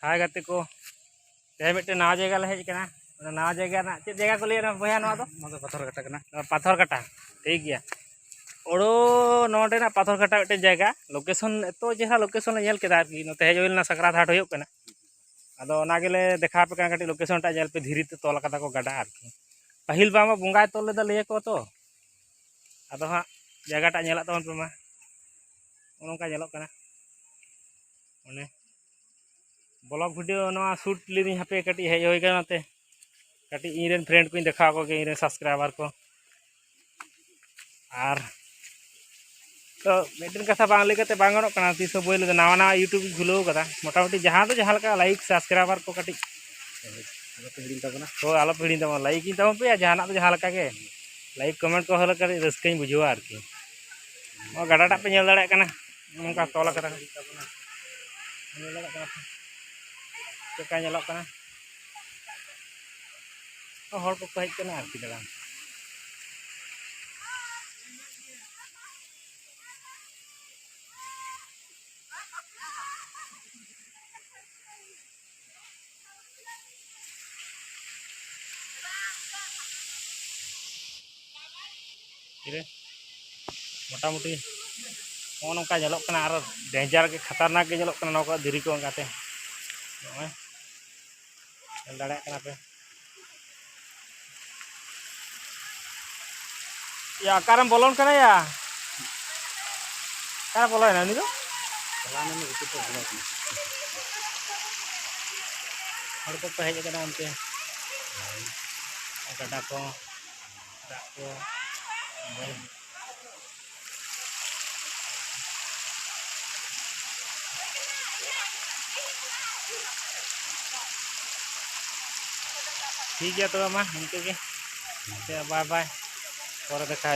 हाय गाते को तेज मिट्टे नवा जगह ले हेज कना नवा जगह ना चेक जगह को लिया बया नवा पत्थर कटा कना पाथर काटा ठीक गया ओडो नोडे ना पाथर काटा मिट्टे जगह लोकेशन तो जहाँ लोकेशन ले केदा आरकी नोते हेज होइलना सकरात हाट होयो कना अदो ओना गेले देखा पे काटी लोकेशन टा जेल पे धीरे ते तोल कदा को गाडा आरकी पहिल बामा बंगाय तोल लेदा ले को तो अदो हा जगह टा नेला तवन पे मा ओनका नेलो कना ओने ब्लॉग वीडियो नवा शूट लीदी हापे कटी हेज होई गना ते कटी इरेन फ्रेंड को देखा को के इरेन सब्सक्राइबर को आर तो मेडिन कथा बांग लेकते बांग गनो कना तीसो बोइल नवा नवा यूट्यूब खुलो कदा मोटामुटी जहां तो जहां लका लाइक सब्सक्राइबर को कटी तो आलो पीड़ी तम लाइक इन तम पे जहां तो जहां लका के लाइक कमेंट को हल करी रस्कई बुझवा आरकी ओ गाडाटा पे नेल दाड़े कना नोंका तोल कदा नेल दाड़े कना चेका नेलो कना हर को हेज कना आरकी दाड़ान मोटामुटी नौका जलोकना और डेंजर के खतरनाक के जलोकना नौका धीरे को अंगाते दाड़े पे या अकारम बोलोन कना या का बोला ना निदो हर को पे हेज कना अंते गड्डा को दाग को ठीक है तो मा इनके बाय बाय और देखा